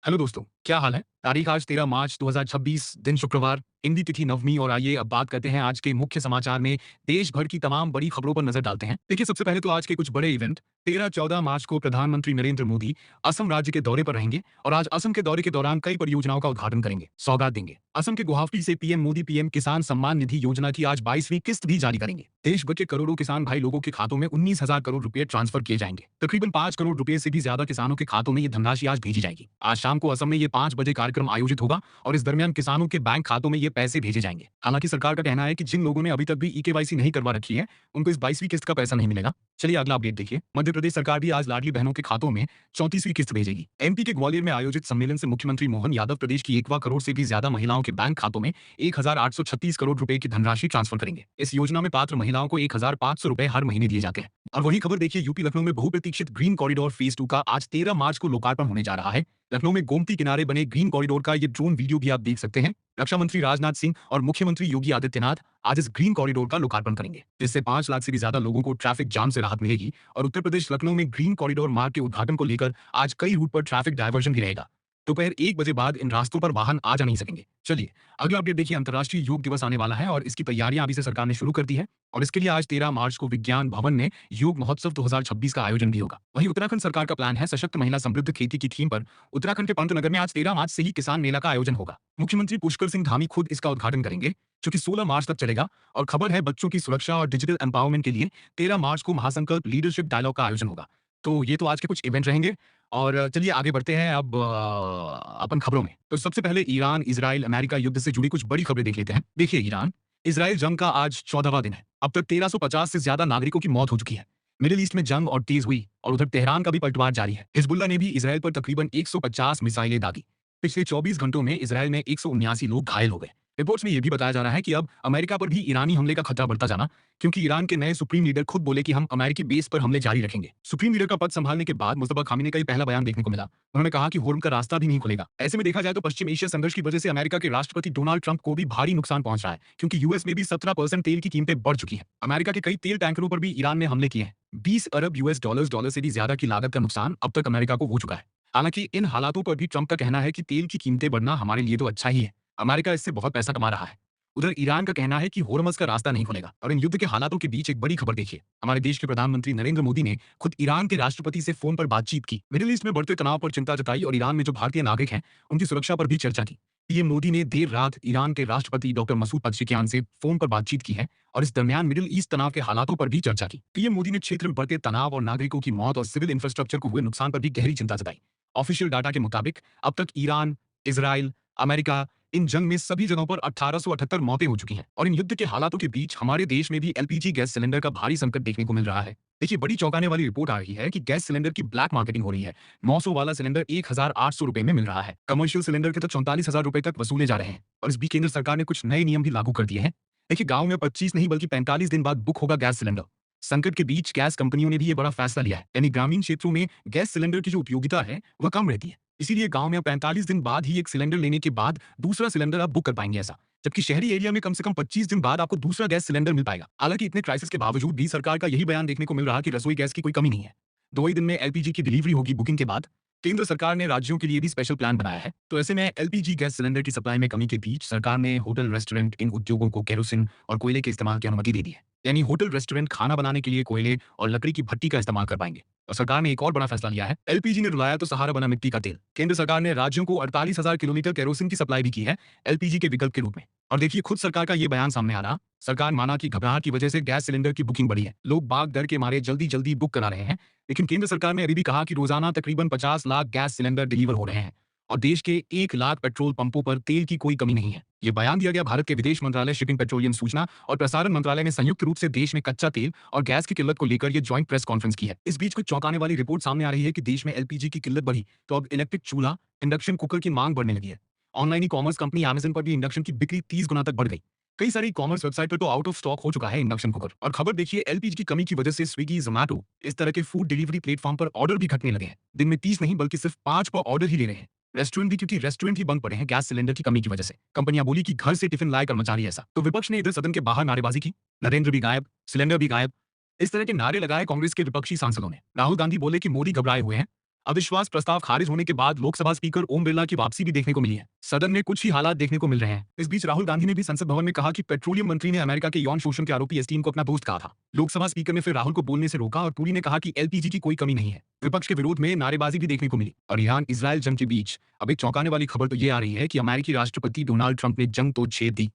Hello दोस्तों, क्या हाल है? तारीख आज 13 मार्च 2026 दिन शुक्रवार, हिंदी तिथि नवमी और आइए अब बात करते हैं आज के मुख्य समाचार में देश भर की तमाम बड़ी खबरों पर नजर डालते हैं। देखिए सबसे पहले तो आज के कुछ बड़े इवेंट 13-14 मार्च को प्रधानमंत्री नरेंद्र मोदी असम राज्य के दौरे पर रहेंगे और आज असम के दौरे के दौरान कई परियोजनाओं का उद्घाटन करेंगे, सौगात देंगे। असम के गुवाहाटी से पीएम मोदी पीएम किसान सम्मान निधि योजना की आज 22वीं किस्त भी जारी करेंगे। देश भर के करोड़ों किसान भाई लोगों के खातों में 19,000 करोड़ रुपए ट्रांसफर किए जाएंगे। तकरीबन 5 करोड़ रुपए से भी ज्यादा किसानों के खातों में ये धनराशि आज भेजी जाएगी। आज शाम को असम में ये 5 बजे कार्यक्रम आयोजित होगा और इस दरमियान किसानों के बैंक खातों में ये पैसे भेजे जाएंगे। हालांकि सरकार का कहना है कि जिन लोगों ने अभी तक भी ई-केवाईसी नहीं करवा रखी है, उनको इस 22वीं किस्त का पैसा नहीं मिलेगा। चलिए अगला अपडेट देखिए। मध्य प्रदेश सरकार भी आज लाडली बहनों के खातों में 34वीं किस्त भेजेगी। एमपी के ग्वालियर में आयोजित सम्मेलन से मुख्यमंत्री मोहन यादव प्रदेश की 1 करोड़ से भी ज्यादा महिलाओं के बैंक खातों में 1,836 करोड़ रुपए की धनराशि ट्रांसफर करेंगे। इस योजना में पात्र महिलाओं को 1,500 रुपए हर महीने दिए जाते हैं। और वही खबर देखिए, यूपी लखनऊ में बहुप्रतीक्षित ग्रीन कॉरिडोर फेज 2 का आज 13 मार्च को लोकार्पण होने जा रहा है। लखनऊ में गोमती किनारे बने ग्रीन कॉरिडोर का ये ड्रोन वीडियो भी आप देख सकते हैं। रक्षा मंत्री राजनाथ सिंह और मुख्यमंत्री योगी आदित्यनाथ आज इस ग्रीन कॉरिडोर का लोकार्पण करेंगे, जिससे 5 लाख से भी ज्यादा लोगों को ट्रैफिक जाम से राहत मिलेगी। और उत्तर प्रदेश लखनऊ में ग्रीन कॉरिडोर मार्ग के उद्घाटन को लेकर आज कई रूट पर ट्रैफिक डायवर्जन भी रहेगा। दोपहर 1 बजे बाद इन रास्तों पर वाहन आ जा नहीं सकेंगे। चलिए अगला अपडेट देखिए। अंतर्राष्ट्रीय योग दिवस आने वाला है और इसकी तैयारियां अभी से सरकार ने शुरू कर दी है। और इसके लिए आज 13 मार्च को विज्ञान भवन में योग महोत्सव 2026 का आयोजन भी होगा। वहीं उत्तराखंड सरकार का प्लान है सशक्त महिला समृद्ध खेती की थीम पर उत्तराखंड के पंतनगर में आज 13 मार्च से ही किसान मेला का आयोजन होगा। मुख्यमंत्री पुष्कर सिंह धामी खुद इसका उद्घाटन करेंगे, जो कि 16 मार्च तक चलेगा। और खबर है बच्चों की सुरक्षा और डिजिटल एम्पावरमेंट के लिए 13 मार्च को महासंकल्प लीडरशिप डायलॉग का आयोजन होगा। तो ये तो आज के कुछ इवेंट रहेंगे। और चलिए आगे बढ़ते हैं अब अपन खबरों में। तो सबसे पहले ईरान इजराइल अमेरिका युद्ध से जुड़ी कुछ बड़ी खबरें देख लेते हैं। देखिए ईरान इजराइल जंग का आज 14वां दिन है। अब तक 1350 से ज्यादा नागरिकों की मौत हो चुकी है। मिडिल ईस्ट में जंग और तेज हुई और उधर तेहरान का भी पलटवार जारी है। हिजबुल्लाह ने भी इजराइल पर तकरीबन 150 मिसाइलें दागी। पिछले 24 घंटों में इजराइल में 179 लोग घायल हो गए। रिपोर्ट्स में यह भी बताया जा रहा है कि अब अमेरिका पर भी ईरानी हमले का खतरा बढ़ता जाना, क्योंकि ईरान के नए सुप्रीम लीडर खुद बोले कि हम अमेरिकी बेस पर हमले जारी रखेंगे। सुप्रीम लीडर का पद संभालने के बाद मुस्तफा खामिनी का ये पहला बयान देखने को मिला। उन्होंने कहा कि होर्मुज का रास्ता भी नहीं खुलेगा। ऐसे में देखा जाए तो पश्चिम एशिया संघर्ष की वजह से अमेरिका के राष्ट्रपति डोनाल्ड ट्रंप को भी भारी नुकसान पहुंच रहा है, क्योंकि यूएस में भी 17% तेल की कीमतें बढ़ चुकी हैं। अमेरिका के कई तेल टैंकरों पर भी ईरान ने हमले किए हैं। 20 अरब यूएस डॉलर से भी ज्यादा की लागत का नुकसान अब तक अमेरिका को हो चुका है। हालांकि इन हालातों पर भी ट्रंप का कहना है कि तेल की कीमतें बढ़ना हमारे लिए तो अच्छा ही है, अमेरिका इससे बहुत पैसा कमा रहा है। उधर ईरान का कहना है कि होर्मुज का रास्ता नहीं खुलेगा। और इन युद्ध के हालातों के बीच एक बड़ी खबर देखिए। हमारे देश के प्रधानमंत्री नरेंद्र मोदी ने खुद ईरान के राष्ट्रपति से फोन पर बातचीत की, मिडिल ईस्ट में बढ़ते तनाव पर चिंता जताई और ईरान में जो भारतीय नागरिक हैं उनकी सुरक्षा पर भी चर्चा की। पीएम मोदी ने देर रात ईरान के राष्ट्रपति डॉक्टर मसूद पज़ेश्कियान से फोन पर बातचीत की है और इस दरमियान मिडिल ईस्ट तनाव के हालातों पर भी चर्चा की। पीएम मोदी ने क्षेत्र में बढ़ते तनाव और नागरिकों की मौत और सिविल इंफ्रास्ट्रक्चर को हुए नुकसान पर भी गहरी चिंता जताई। ऑफिशियल डाटा के मुताबिक अब तक ईरान, इजराइल, अमेरिका इन जंग में सभी जगहों पर 1878 मौतें हो चुकी हैं। और इन युद्ध के हालातों के बीच हमारे देश में भी एलपीजी गैस सिलेंडर का भारी संकट देखने को मिल रहा है। देखिए बड़ी चौंकाने वाली रिपोर्ट आ रही है कि गैस सिलेंडर की ब्लैक मार्केटिंग हो रही है। 900 वाला सिलेंडर 1,800 रुपए में मिल रहा है। कमर्शियल सिलेंडर के तो 44,000 रुपए तक वसूले जा रहे हैं। और इस बीच केंद्र सरकार ने कुछ नए नियम भी लागू कर दिए हैं। देखिए गांव में 25 नहीं बल्कि 45 दिन बाद बुक होगा गैस सिलेंडर। संकट के बीच गैस कंपनियों ने भी ये बड़ा फैसला लिया है, यानी ग्रामीण क्षेत्रों में गैस सिलेंडर की जो उपयोगिता है वह कम रहती है। इसीलिए गांव में 45 दिन बाद ही एक सिलेंडर लेने के बाद दूसरा सिलेंडर आप बुक कर पाएंगे ऐसा। जबकि शहरी एरिया में कम से कम 25 दिन बाद आपको दूसरा गैस सिलेंडर मिल पाएगा। हालांकि इतने क्राइसिस के बावजूद भी सरकार का यही बयान देखने को मिल रहा कि रसोई गैस की कोई कमी नहीं है। 2 ही दिन में एलपीजी की डिलीवरी होगी बुकिंग के बाद। केंद्र सरकार ने राज्यों के लिए भी स्पेशल प्लान बनाया है। तो ऐसे में एलपीजी गैस सिलेंडर की सप्लाई में कमी के बीच सरकार ने होटल रेस्टोरेंट इन उद्योगों को केरोसिन और कोयले के इस्तेमाल की अनुमति दे दी है। यानी होटल रेस्टोरेंट खाना बनाने के लिए कोयले और लकड़ी की भट्टी का इस्तेमाल कर पाएंगे। और सरकार ने एक और बड़ा फैसला लिया है। एलपीजी ने रुलाया तो सहारा बना मिट्टी का तेल। केंद्र सरकार ने राज्यों को 48,000 किलोमीटर केरोसिन की सप्लाई भी की है एलपीजी के विकल्प के रूप में। और देखिए खुद सरकार का ये बयान सामने आ रहा। सरकार माना कि घबराहट की वजह से गैस सिलेंडर की बुकिंग बढ़ी है, लोग भाग डर के मारे जल्दी जल्दी बुक करा रहे हैं। लेकिन केंद्र सरकार ने अभी भी कहा कि रोजाना तकरीबन 50 लाख गैस सिलेंडर डिलीवर हो रहे हैं और देश के 1 लाख पेट्रोल पंपों पर तेल की कोई कमी नहीं है। ये बयान दिया गया भारत के विदेश मंत्रालय, शिपिंग, पेट्रोलियम, सूचना और प्रसारण मंत्रालय ने संयुक्त रूप से देश में कच्चा तेल और गैस की किल्लत को लेकर ये ज्वाइंट प्रेस कॉन्फ्रेंस की है। इस बीच कुछ चौंकाने वाली रिपोर्ट सामने आ रही है कि देश में एलपीजी की किल्लत बढ़ी तो अब इलेक्ट्रिक चूल्हा, इंडक्शन कुकर की मांग बढ़ने लगी है। Online e commerce company Amazon पर भी इंडक्शन की बिक्री 30 गुना तक बढ़ गई। कई सारी कॉमर्स वेबसाइट पर तो आउट ऑफ स्टॉक हो चुका है इंडक्शन कुकर। और खबर देखिए एलपीजी की कमी की वजह से स्विगी, जोमैटो इस तरह के फूड डिलीवरी प्लेटफॉर्म पर ऑर्डर भी घटने लगे हैं। दिन में 30 नहीं बल्कि सिर्फ 5 पर ऑर्डर ही ले रहे हैं। रेस्टोरेंट भी, क्योंकि रेस्टोरेंट ही बंद पड़े हैं गैस सिलेंडर की कमी की वजह से। कंपनियां बोली कि घर से टिफिन लाए कर्मचारी ऐसा। तो विपक्ष ने इधर सदन के बाहर नारेबाजी की। नरेंद्र भी गायब, सिलेंडर भी गायब, इस तरह के नारे लगाए कांग्रेस के विपक्षी सांसदों ने। राहुल गांधी बोले कि मोदी घबराए हुए हैं अविश्वास प्रस्ताव खारिज होने के बाद लोकसभा स्पीकर ओम बिरला की वापसी भी देखने को मिली है। सदन में कुछ ही हालात देखने को मिल रहे हैं। इस बीच राहुल गांधी ने भी संसद भवन में कहा कि पेट्रोलियम मंत्री ने अमेरिका के यौन शोषण के आरोपी एस्टीन को अपना दोस्त कहा था। लोकसभा स्पीकर ने फिर राहुल को बोलने से रोका और पुरी ने कहा कि एलपीजी की कोई कमी नहीं है। विपक्ष के विरोध में नारेबाजी भी देखने को मिली। और ईरान इजरायल जंग के बीच अब एक चौंकाने वाली खबर तो ये आ रही है कि अमेरिकी राष्ट्रपति डोनाल्ड ट्रंप ने जंग तो छेड़ दी।